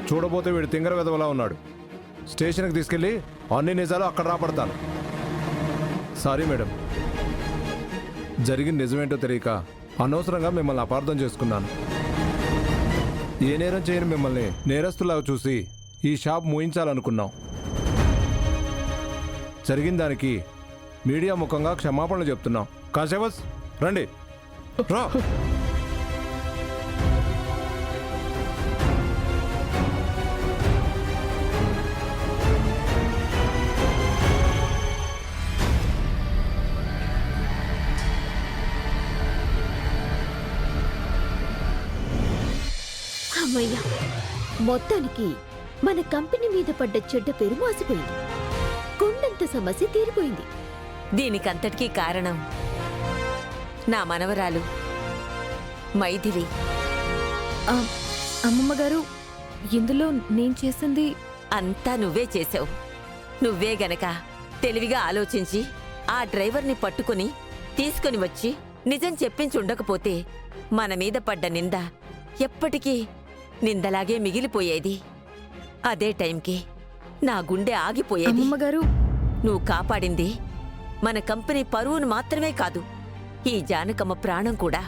చూడబోతే వీడు తింగర వెదవలా ఉన్నాడు. స్టేషన్కి తీసుకెళ్ళి అన్ని నిజాలు అక్కడ రాపడతాను. సారీ మేడం, జరిగిన నిజమేంటో తెలియక అనవసరంగా మిమ్మల్ని అపార్థం చేసుకున్నాను. ఏ నేరం చేయని మిమ్మల్ని నేరస్తులాగా చూసి ఈ షాప్ మూయించాలనుకున్నాం. జరిగిన దానికి మీడియా ముఖంగా క్షమాపణలు చెప్తున్నాం. కానిస్టేబుల్స్ రండి, రా. అమ్మయ్యా, మొత్తానికి మన కంపెనీ మీద పడ్డ చెడ్డ పేరు మాసిపోయింది. కొండంత సమస్య తీరిపోయింది. దీనికంతటికీ కారణం నా మనవరాలు మైథిలి. అమ్మమ్మ గారు, ఇందులో నేను చేసింది అంతా నువ్వే చేసావు. నువ్వే గనక తెలివిగా ఆలోచించి ఆ డ్రైవర్ని పట్టుకుని తీసుకుని వచ్చి నిజం చెప్పించుండకపోతే మన మీద పడ్డ నింద ఎప్పటికీ నిందలాగే మిగిలిపోయేది. అదే టైంకి నా గుండె ఆగిపోయేది. అమ్మగారు, నువ్వు కాపాడింది మన కంపెనీ పరువును మాత్రమే కాదు, ఈ జానకమ్మ ప్రాణం కూడా,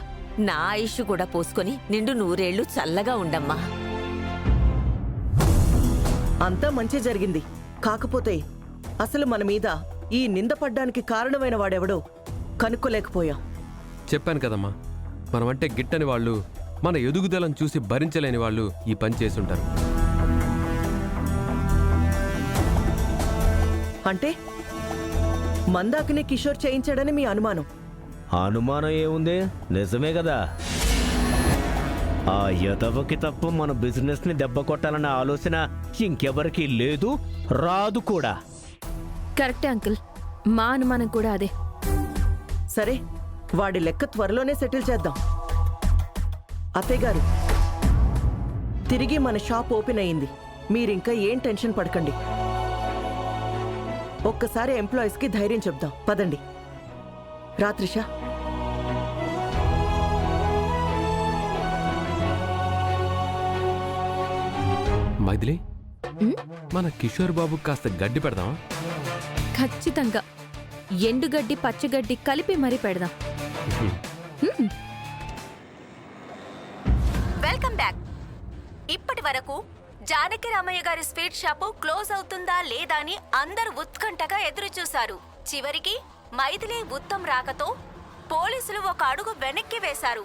నా ఆయుష్ కూడా పోసుకొని నిండు 100 ఏళ్లు చల్లగా ఉండమ్మా. అంతా మంచి జరిగింది. కాకపోతే అసలు మన మీద ఈ నింద పడ్డానికి కారణమైన వాడెవడో కనుక్కోలేకపోయాం. చెప్పాను కదమ్మా, మనమంటే గిట్టని వాళ్ళు, మన ఎదుగుదలను చూసి భరించలేని వాళ్ళు ఈ పని చేసుంటారు. అంటే మందాకిని కిషోర్ చేయించాడని మీ అనుమానం? అనుమానం ఏముంది, నిజమే కదా. ఆ యదవకి తప్ప మన బిజినెస్ ని దెబ్బ కొట్టాలన్న ఆలోచన ఇంకెవరికి లేదు, రాదు కూడా. కరెక్టే అంకుల్, మా అనుమానం కూడా అదే. సరే, వాడి లెక్క త్వరలోనే సెటిల్ చేద్దాం. అత్తయ్య గారు, తిరిగి మన షాప్ ఓపెన్ అయింది. మీరింకా ఏం టెన్షన్ పడకండి. ఒక్కసారి ఎంప్లాయీస్కి ధైర్యం చెప్దాం. పదండి. రాత్రిషా, మైథిలి, మన కిషోర్ బాబు కాస్త గడ్డి పెడదామా? ఖచ్చితంగా ఎండుగడ్డి పచ్చగడ్డి కలిపి మరీ పెడదాం. Welcome back. ఇప్పటి వరకు జానకి రామయ్య గారి స్వీట్ షాపు క్లోజ్ అవుతుందా లేదా అని అందరూ ఉత్కంఠగా ఎదురుచూశారు. చివరికి మైథిలి ఉత్తమ్ రాకతో పోలీసులు ఒక అడుగు వెనక్కి వేశారు.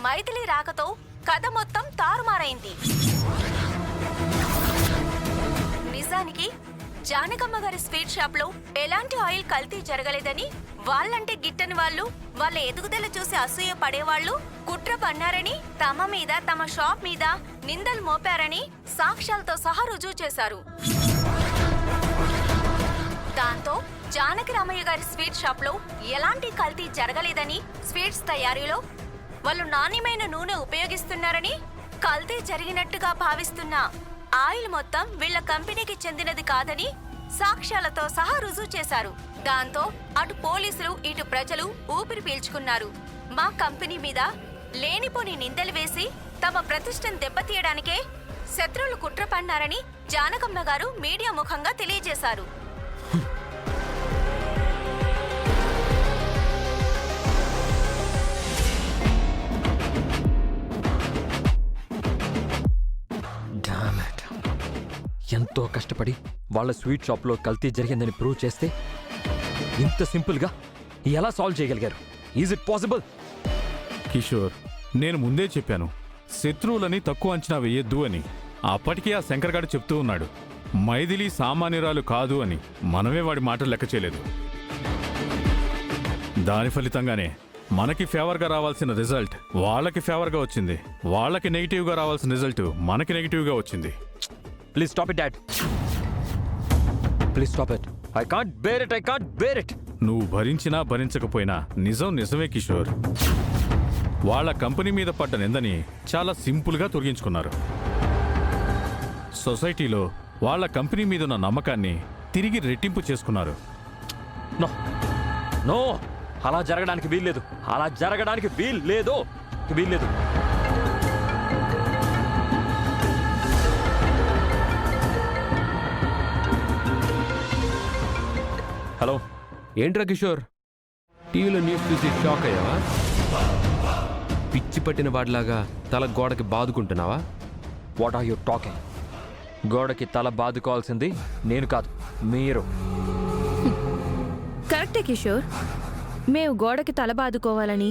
మైథిలి రాకతో కథ మొత్తం తారుమారైంది. నిజానికి జానకమ్మ గారి స్వీట్ షాప్ లో ఎలాంటి ఆయిల్ కల్తీ జరగలేదని, వాళ్ళంటే గిట్టని వాళ్ళు, వాళ్ళ ఎదుగుదల చూసి అసూయ పడేవాళ్లు కుట్ర పన్నారని, తమ మీద తమ షాప్ మీద నిందలు మోపారని సాక్ష్యాలతో సహా రుజువు చేశారు. దాంతో జానకి రామయ్య గారి స్వీట్ షాప్ లో ఎలాంటి కల్తీ జరగలేదని, స్వీట్స్ తయారీలో వాళ్ళు నాణ్యమైన నూనె ఉపయోగిస్తున్నారని, కల్తీ జరిగినట్టుగా భావిస్తున్న ఆయిల్ మొత్తం వీళ్ల కంపెనీకి చెందినది కాదని సాక్ష్యాలతో సహా రుజువు చేశారు. దాంతో అటు పోలీసులు ఇటు ప్రజలు ఊపిరి పీల్చుకున్నారు. మా కంపెనీ మీద లేనిపోని నిందలు వేసి తమ ప్రతిష్టను దెబ్బతీయడానికే శత్రువులు కుట్ర పన్నారని జానకమ్మ గారు మీడియా ముఖంగా తెలియజేశారు. ఎంతో కష్టపడి వాళ్ళ స్వీట్ షాప్లో కల్తీ జరిగిందని ప్రూవ్ చేస్తే ఇంత సింపుల్గా ఎలా సాల్వ్ చేయగలిగారు? Is it possible? కిషోర్, నేను ముందే చెప్పాను, శత్రువులని తక్కువ అంచనా వేయొద్దు అని. అప్పటికీ ఆ శంకర్గాడు చెప్తూ ఉన్నాడు, మైథిలి సామాన్యురాలు కాదు అని. మనమే వాడి మాటలు లెక్క చేయలేదు. దాని ఫలితంగానే మనకి ఫేవర్గా రావాల్సిన రిజల్ట్ వాళ్ళకి ఫేవర్గా వచ్చింది, వాళ్ళకి నెగిటివ్గా రావాల్సిన రిజల్ట్ మనకి నెగిటివ్గా వచ్చింది. Please stop it dad, please stop it. I can't bear it, I can't bear it. నువ్వు భరించినా భరించకపోయినా నిజం నిజమే కిషోర్. వాళ్ళ కంపెనీ మీద పడ్డ నిందని చాలా సింపుల్గా తొలగించుకున్నారు. సొసైటీలో వాళ్ళ కంపెనీ మీద ఉన్న నమ్మకాన్ని తిరిగి రెట్టింపు చేసుకున్నారు. నో నో, అలా జరగడానికి వీల్లేదు, అలా జరగడానికి వీల్లేదు. ఏంట్రా కిషోర్, టీవీలో న్యూస్ చూసి షాక్ అయ్యావా? పిచ్చి పట్టిన వాడిలాగా తల గోడకి బాదుకుంటున్నావా? What are you talking? గోడకి తల బాదుకోవాల్సింది నేను కాదు, మీరు. కరెక్టే కిషోర్, మేము గోడకి తల బాదుకోవాలని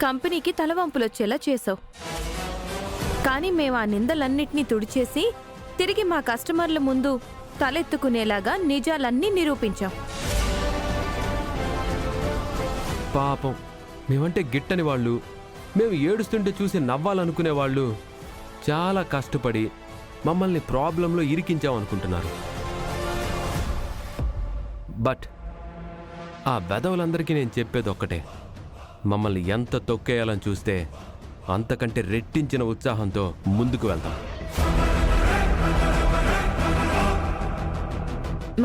కంపెనీకి తలవంపులొచ్చేలా చేసావు. కానీ మేము ఆ నిందలన్నిటినీ తుడిచేసి తిరిగి మా కస్టమర్ల ముందు తలెత్తుకునేలాగా నిజాలన్నీ నిరూపించాం. పాపం, మేమంటే గిట్టని వాళ్ళు, మేము ఏడుస్తుంటే చూసి నవ్వాలనుకునే వాళ్ళు చాలా కష్టపడి మమ్మల్ని ప్రాబ్లంలో ఇరికించామనుకుంటున్నారు. బట్ ఆ బెదవులందరికీ నేను చెప్పేది ఒక్కటే, మమ్మల్ని ఎంత తొక్కేయాలని చూస్తే అంతకంటే రెట్టించిన ఉత్సాహంతో ముందుకు వెళ్తాం.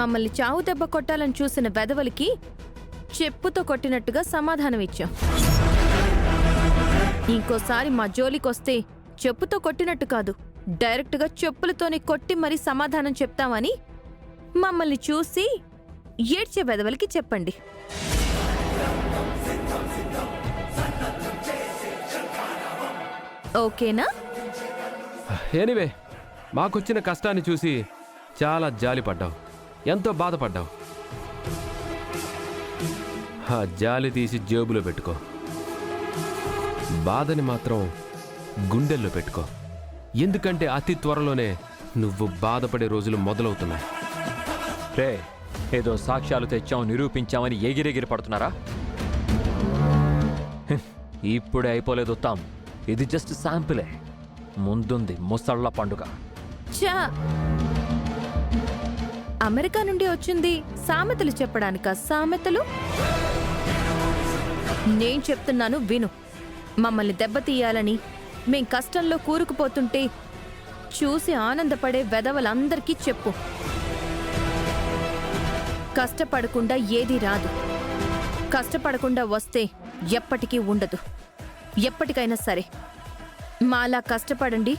మమ్మల్ని చావు దెబ్బ కొట్టాలని చూసిన వెధవలకి చెప్పుతో కొట్టినట్టుగా సమాధానం ఇచ్చాం. ఇంకోసారి మా జోలికొస్తే చెప్పుతో కొట్టినట్టు కాదు, డైరెక్ట్గా చెప్పులతోనే కొట్టి మరీ సమాధానం చెప్తామని మమ్మల్ని చూసి ఏడ్చే వెధవలకి చెప్పండి. ఓకేనా? ఎనీవే, మాకొచ్చిన కష్టాన్ని చూసి చాలా జాలిపడ్డావు, ఎంతో బాధపడ్డావు. ఆ జాలి తీసి జేబులో పెట్టుకో, బాధని మాత్రం గుండెల్లో పెట్టుకో. ఎందుకంటే అతి త్వరలోనే నువ్వు బాధపడే రోజులు మొదలవుతున్నాయి. రే, ఏదో సాక్ష్యాలు తెచ్చాం నిరూపించామని ఎగిరెగిరి పడుతున్నారా? ఇప్పుడే అయిపోలేదు ఉత్తాం, ఇది జస్ట్ శాంపులే. ముందుంది ముసళ్ళ పండుగ. చా, అమెరికా నుండి వచ్చింది సామెతలు చెప్పడానికా? సామెతలు నేను చెప్తున్నాను విను. మమ్మల్ని దెబ్బతీయాలని మేం కష్టంలో కూరుకుపోతుంటే చూసి ఆనందపడే వెధవలందరికీ చెప్పు, కష్టపడకుండా ఏదీ రాదు. కష్టపడకుండా వస్తే ఎప్పటికీ ఉండదు. ఎప్పటికైనా సరే మాలా కష్టపడండి,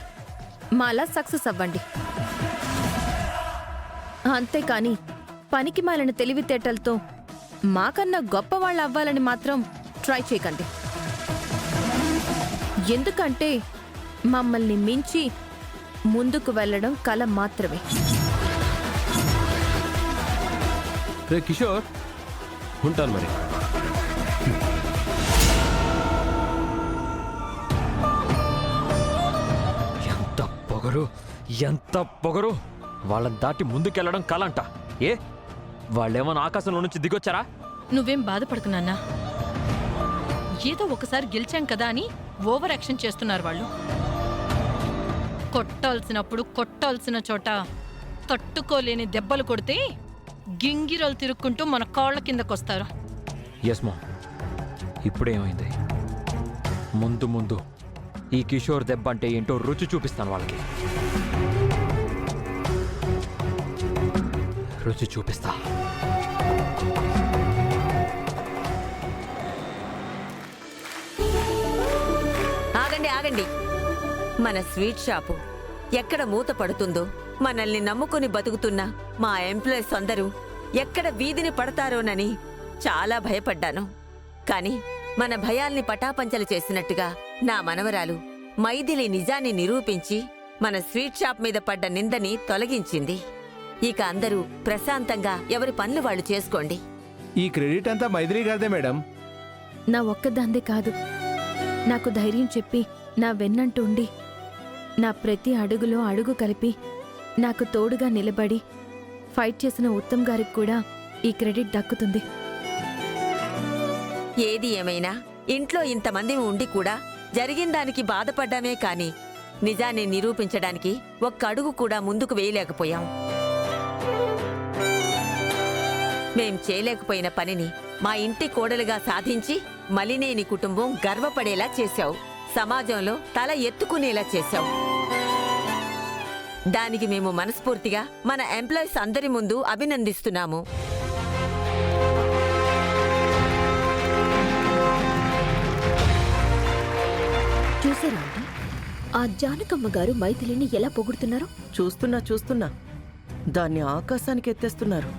మాలా సక్సెస్ అవ్వండి. అంతేకాని పనికి మాలిన తెలివితేటలతో మాకన్నా గొప్పవాళ్ళు అవ్వాలని మాత్రం ట్రై చేయకండి. ఎందుకంటే మమ్మల్ని మించి ముందుకు వెళ్ళడం కల మాత్రమే. రే కిషోర్, ఉంటాను మరి. ఎంత పొగరు, ఎంత పొగరు! వాళ్ళని దాటి ముందుకెళ్ళడం కలంట. ఏ, వాళ్ళేమన్నా ఆకాశంలో నుంచి దిగొచ్చారా? నువ్వేం బాధపడకు నాన్నా, ఏదో ఒకసారి గెలిచాం కదా అని ఓవర్ యాక్షన్ చేస్తున్నారు వాళ్ళు. కొట్టాల్సినప్పుడు కొట్టాల్సిన చోట తట్టుకోలేని దెబ్బలు కొడితే గింగిరలు తిరుక్కుంటూ మన కాళ్ళ కిందకొస్తారు. ఎస్ మా, ఇప్పుడేమైంది? ముందు ముందు ఈ కిషోర్ దెబ్బ అంటే ఏంటో రుచి చూపిస్తాను వాళ్ళకి. రుచి చూపిస్తా. ఆగండి ఆగండి, మన స్వీట్ షాపు ఎక్కడ మూత పడుతుందో, మనల్ని నమ్ముకుని బతుకుతున్న మా ఎంప్లాయీస్ అందరూ ఎక్కడ వీధిని పడతారోనని చాలా భయపడ్డాను. కాని మన భయాల్ని పటాపంచలు చేసినట్టుగా నా మనవరాలు మైథిలి నిజాన్ని నిరూపించి మన స్వీట్ షాప్ మీద పడ్డ నిందని తొలగించింది. ఇక అందరూ ప్రశాంతంగా ఎవరి పనులు వాళ్ళు చేసుకోండి. ఈ క్రెడిట్ అంతా మైథిలి గారిదే మేడం. నా ఒక్కదాందే కాదు, నాకు ధైర్యం చెప్పి నా వెన్నంటూ ఉండి నా ప్రతి అడుగులో అడుగు కలిపి నాకు తోడుగా నిలబడి ఫైట్ చేసిన ఉత్తమ్ గారికి కూడా ఈ క్రెడిట్ దక్కుతుంది. ఏది ఏమైనా ఇంట్లో ఇంతమంది ఉండి కూడా జరిగిన దానికి బాధపడ్డామే కాని నిజాన్ని నిరూపించడానికి ఒక్క అడుగు కూడా ముందుకు వేయలేకపోయాం. మేం చేయలేకపోయిన పనిని మా ఇంటి కోడలుగా సాధించి మలినేని కుటుంబం గర్వపడేలా చేశావు. సమాజంలో తల ఎత్తుకునేలా చేశావు. దానికి మేము మనస్ఫూర్తిగా మన ఎంప్లాయీస్ అందరి ముందు అభినందిస్తున్నాము. చూసారా అండి ఆ జానకమ్మ గారు మైథిలిని ఎలా పొగుడుతున్నారో? చూస్తున్నా దాన్ని ఆకాశానికి ఎత్తేస్తున్నారు.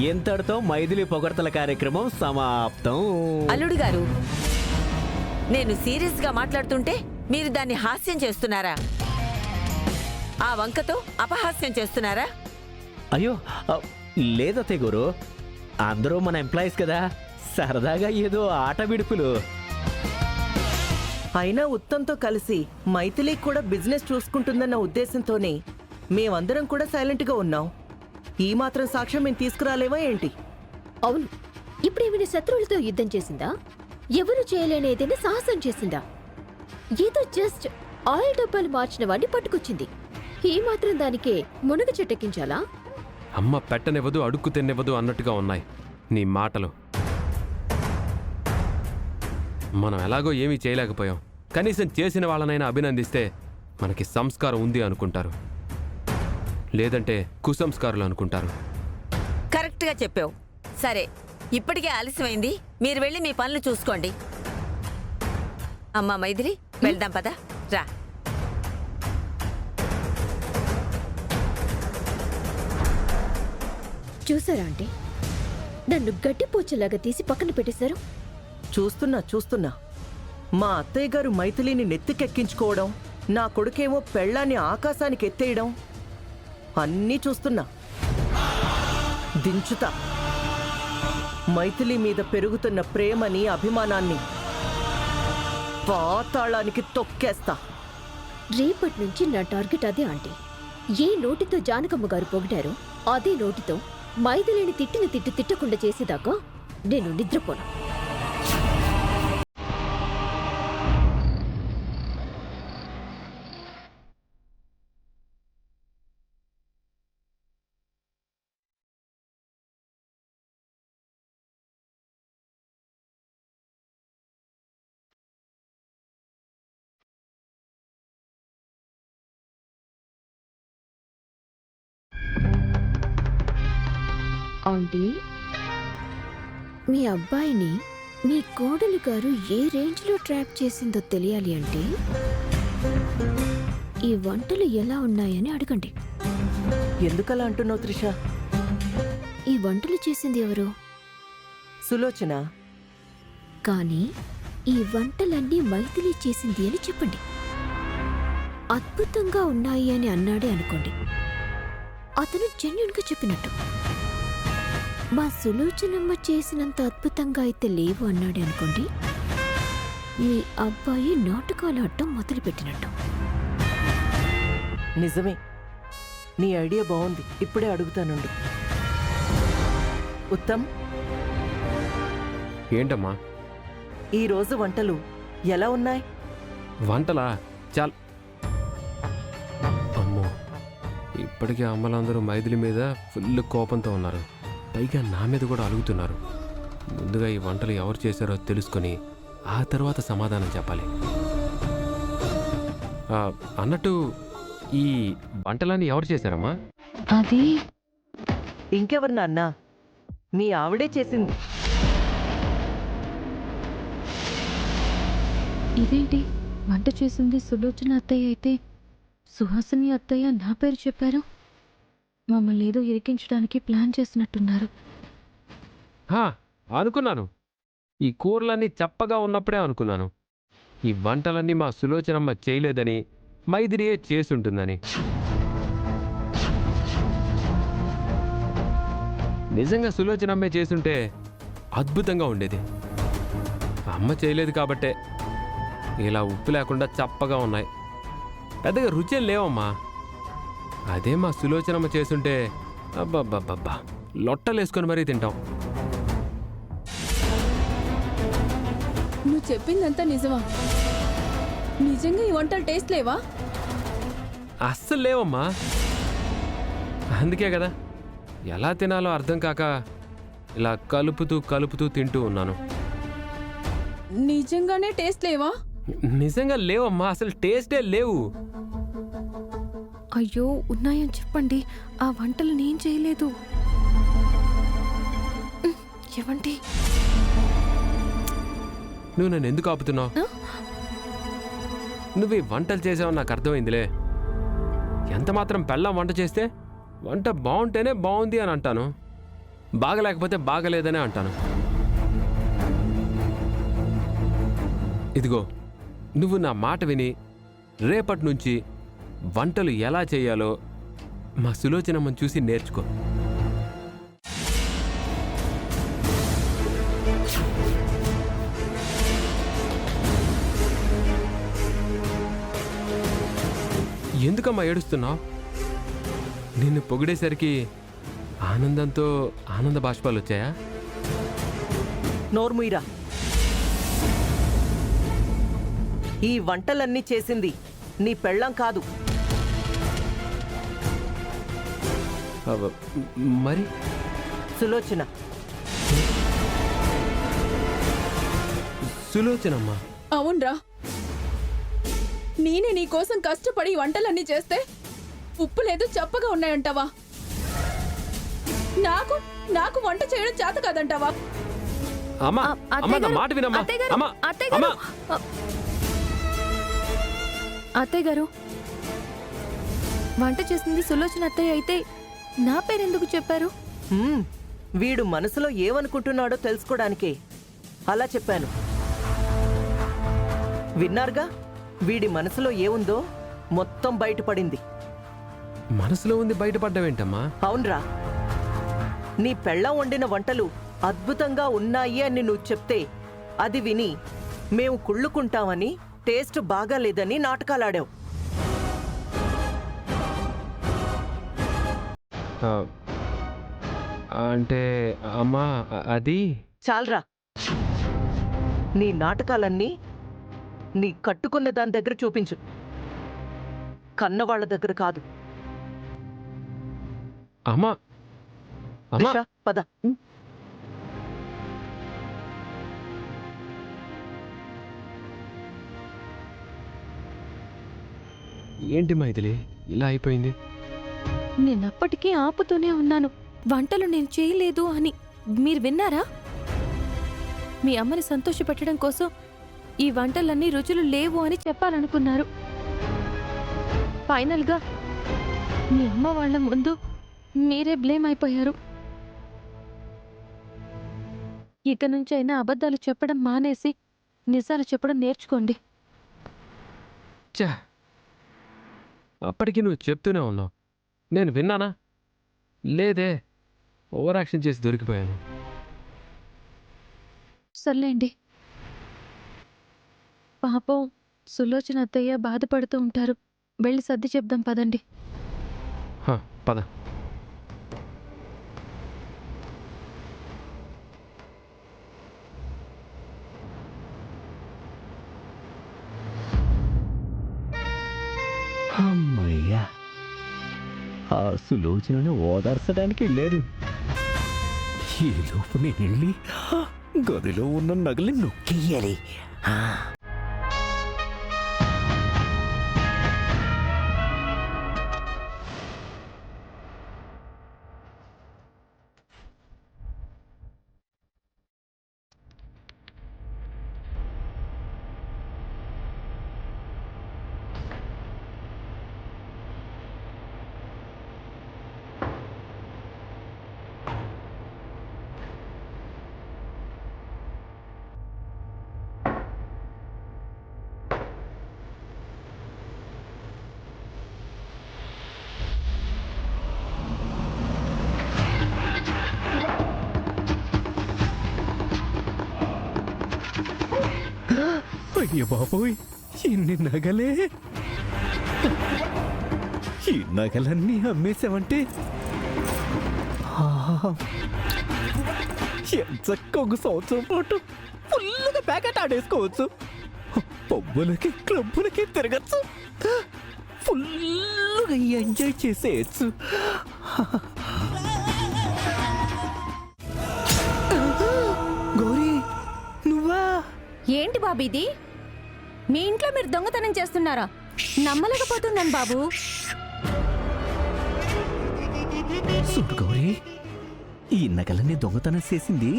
ఇంతటితో మైథిలి పొగడ్తల కార్యక్రమం సమాప్తం. అల్లుడు గారు, నేను సీరియస్ గా మాట్లాడుతుంటే మీరు దాన్ని హాస్యం చేస్తున్నారా? ఆ వంకతో అపహాస్యం చేస్తున్నారా? అయ్యో లేదత్తయ్య గారు, అందరూ మన ఎంప్లాయీస్ కదా, సరదాగా ఏదో ఆట విడుపులు. అయినా ఉత్తంతో కలిసి మైథిలి కూడా బిజినెస్ చూసుకుంటుందన్న ఉద్దేశంతోనే మేమందరం కూడా సైలెంట్గా ఉన్నాం. ఈ మాత్రం సాక్ష్యం మేము తీసుకురాలేవా ఏంటి? అవును, ఇప్పుడేమైనా శత్రువులతో యుద్ధం చేసిందా? ఎవరు చేయలేని ఏదైనా సాహసం చేసిందా? ఏదో జస్ట్ ఆయిల్ డబ్బాలు మార్చిన వాడిని పట్టుకొచ్చింది. ఈ మాత్రం దానికే మునగ చెట్టెక్కించాలా? అమ్మ పెట్టనివ్వదు, అడుక్కు తినివ్వదు అన్నట్టుగా ఉన్నాయి నీ మాటలు. మనం ఎలాగో ఏమీ చేయలేకపోయాం. కనీసం చేసిన వాళ్ళనైనా అభినందిస్తే మనకి సంస్కారం ఉంది అనుకుంటారు, లేదంటే కుసంస్కారులు అనుకుంటారు. కరెక్ట్ గా చెప్పావు. సరే, ఇప్పటికే ఆలస్యమైంది, మీరు వెళ్ళి మీ పనులు చూసుకోండి. అమ్మా మైథిలి, వెళ్దాం పదా, రా. చూసారా అంటే నన్ను గడ్డిపోచలాగా తీసి పక్కన పెట్టేశారు. చూస్తున్నా మా అత్తయ్య గారు మైథిలిని నెత్తికెక్కించుకోవడం, నా కొడుకేమో పెళ్ళాన్ని ఆకాశానికి ఎత్తేయడం అన్నీ చూస్తున్నా. దించుతా. మైథిలి మీద పెరుగుతున్న ప్రేమని, అభిమానాన్ని పాతాళానికి తొక్కేస్తా. రేపటి నుంచి నా టార్గెట్ అదే ఆంటీ. ఏ నోటితో జానకమ్మ గారు పొగిడారో అదే నోటితో మైథిలిని తిట్టిన తిట్టు తిట్టకుండా చేసేదాకా నేను నిద్రపోను. ఆంటీ, మీ అబ్బాయిని మీ కోడలి గారు ఏ రేంజ్లో ట్రాప్ చేసిందో తెలియాలి అంటే ఈ వంటలు ఎలా ఉన్నాయని అడగండి. ఎందుకలా అంటున్నావు త్రిష? ఈ వంటలు చేసింది ఎవరు? సులోచన. కానీ ఈ వంటలన్నీ మైథిలి చేసింది అని చెప్పండి. అద్భుతంగా ఉన్నాయి అని అన్నాడే అనుకోండి, అతను జెన్యూన్గా చెప్పినట్టు. మా సులోచనమ్మ చేసినంత అద్భుతంగా అయితే లేవు అన్నాడే అనుకోండి, మీ అబ్బాయి నాటకాలు ఆడటం మొదలుపెట్టినట్టు. నిజమే, నీ ఐడియా బాగుంది. ఇప్పుడే అడుగుతానుండు. ఉత్తమ్, ఏంటమ్మా ఈరోజు వంటలు ఎలా ఉన్నాయి? వంటలా? చాలు. అమ్మో, ఇప్పటికే అమ్మలందరూ మైథిలి మీద ఫుల్ కోపంతో ఉన్నారు. పైగా నా మీద కూడా అలుగుతున్నారు. ముందుగా ఈ వంటలు ఎవరు చేశారో తెలుసుకొని ఆ తర్వాత సమాధానం చెప్పాలి. అన్నట్టు ఈ వంటలన్నీ ఎవరు చేశారమ్మా? అది ఇంకెవరు నాన్న, మీ ఆవిడే చేసింది. ఇదేంటి, వంట చేసింది సులోచన అత్తయ్య అయితే సుహాసిని అత్తయ్య నా పేరు చెప్పారు. మమ్మల్ని ఏదో ఇరికించడానికి ప్లాన్ చేసినట్టున్నారు. అనుకున్నాను. ఈ కూరలన్నీ చప్పగా ఉన్నప్పుడే అనుకున్నాను ఈ వంటలన్నీ మా సులోచనమ్మ చేయలేదని, మైథిలియే చేసుంటుందని. నిజంగా సులోచనమ్మే చేసుంటే అద్భుతంగా ఉండేది. అమ్మ చేయలేదు కాబట్టే ఇలా ఉప్పు లేకుండా చప్పగా ఉన్నాయి. పెద్దగా రుచేం లేవమ్మా. అదే మా సులోచనమ్మ చేసుంటే అబ్బబ్బబ్బబ్బా లొట్టలేసుకొని మరీ తింటాం. నువ్వు చెప్పిందంతా నిజమా? నిజంగా ఈ వంటలు టేస్ట్ లేవా? అస్సలు లేవమ్మా. అందుకే కదా ఎలా తినాలో అర్థం కాక ఇలా కలుపుతూ కలుపుతూ తింటూ ఉన్నాను. నిజంగానే టేస్ట్ లేవా? నిజంగా లేవమ్మా, అసలు టేస్టే లేవు. అయ్యో, ఉన్నాయని చెప్పండి. ఆ వంటలు నేను చేయలేదు. ఏమండి, నువ్వు నన్ను ఎందుకు ఆపుతున్నావు? నువ్వు ఈ వంటలు చేసావని నాకు అర్థమైందిలే. ఎంత మాత్రం పెళ్ళాం వంట చేస్తే వంట బాగుంటేనే బాగుంది అని అంటాను. బాగలేకపోతే బాగలేదనే అంటాను. ఇదిగో నువ్వు నా మాట విని రేపటి నుంచి వంటలు ఎలా చేయాలో మా సులోచనమ్మని చూసి నేర్చుకో. ఎందుకమ్మా ఏడుస్తున్నావు? నిన్ను పొగిడేసరికి ఆనందంతో ఆనంద బాష్పాలు వచ్చాయా? నోర్ముయిరా, ఈ వంటలన్నీ చేసింది నీ పెళ్ళం కాదు. మరి సులోచన. సులోచనమ్మా? అవునరా, నేనే నీ కోసం కష్టపడి ఈ వంటలన్నీ చేస్తే ఉప్పు లేదు చప్పగా ఉన్నాయంటావా? నాకు నాకు వంట చేయడం చేత కాదంటావా? అమ్మా అమ్మా, నా మాట వినమ్మా. అమ్మా అమ్మా. అత్తయ్య గారు, వంట చేసింది సులోచన అత్తయ్య అయితే నా పేరెందుకు చెప్పారు? వీడు మనసులో ఏమనుకుంటున్నాడో తెలుసుకోవడానికే అలా చెప్పాను. విన్నారుగా, వీడి మనసులో ఏముందో మొత్తం బయటపడింది. మనసులో ఉంది బయటపడ్డావేంటమ్మా? అవునరా, నీ పెళ్ళం వండిన వంటలు అద్భుతంగా ఉన్నాయి అని నువ్వు చెప్తే అది విని మేము కుళ్ళుకుంటామని, టేస్ట్ బాగాలేదని నాటకాలాడావు. అంటే అమ్మా అది చాలరా, నీ నాటకాలన్నీ నీ కట్టుకున్న దాని దగ్గర చూపించు, కన్నవాళ్ల దగ్గర కాదు. అమ్మా అమ్మా, దిశ, పద. ఏంటి మైథిలి ఇలా అయిపోయింది? నేనప్పటికీ ఆపుతూనే ఉన్నాను, వంటలు నేను చేయలేదు అని. మీరు విన్నారా? మీ అమ్మని సంతోషపెట్టడం కోసం ఈ వంటలన్నీ రుచులు లేవు అని చెప్పాలనుకున్నారు. ఫైనల్గా మీ అమ్మ వాళ్ళ ముందు మీరే బ్లేమ్ అయిపోయారు. ఇక నుంచైనా అబద్ధాలు చెప్పడం మానేసి నిజాలు చెప్పడం నేర్చుకోండి. చా, అప్పటికి నువ్వు చెప్తూనే ఉన్నావు, నేను విన్నానా? లేదే, ఓవర్ యాక్షన్ చేసి దొరికిపోయాను. సర్లేండి, పాపం సులోచన అత్తయ్య బాధపడుతూ ఉంటారు. వెళ్ళి సర్ది చెప్దాం పదండి. పద. అమ్మయ్యా, ఆ సులోచనని ఓదార్చడానికి వెళ్ళారు. ఈ లోపు నేను వెళ్ళి గదిలో ఉన్న నగలి నొక్కేయాలి. అయ్య బాబోయ్, ఎన్ని నగలే! ఈ నగలన్నీ అమ్మేశామంటే ఎంచక్క ఒక సంవత్సరం పాటు ఫుల్గా ప్యాకెట్ ఆడేసుకోవచ్చు. పబ్బులకి క్లబ్బులకి తిరగచ్చు, ఫుల్గా ఎంజాయ్ చేసేయచ్చు. గౌరీ, నువ్వా? ఏంటి బాబు ఇది? మీ ఇంట్లో మీరు దొంగతనం చేస్తున్నారా? నమ్మలేకపోతున్నాను బాబు. చూడు గౌరీ, ఈ నగలన్నీ దొంగతనం చేసింది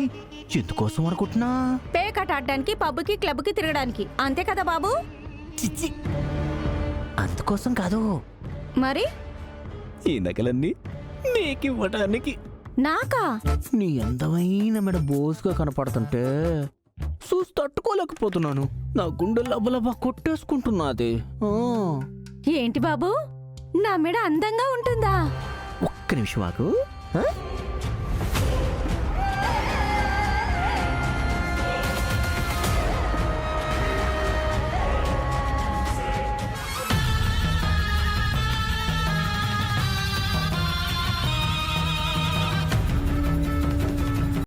ఎందుకోసం అనుకుంటున్నా? పేకట ఆడడానికి, పబ్కి క్లబ్కి తిరగడానికి, అంతే కదా బాబు? చిచ్చి, అందుకోసం కాదు. మరి ఈ నగలన్నీ నీకివ్వడానికి. నాకా? నీ అందమైన మెడ బోసుగా కనపడుతుంటే చూసి తట్టుకోలేకపోతున్నాను. నా గుండె లబలబా కొట్టేసుకుంటున్నాది. ఏంటి బాబు, నా మెడ అందంగా ఉంటుందా? ఒక్క నిమిషం ఆగు.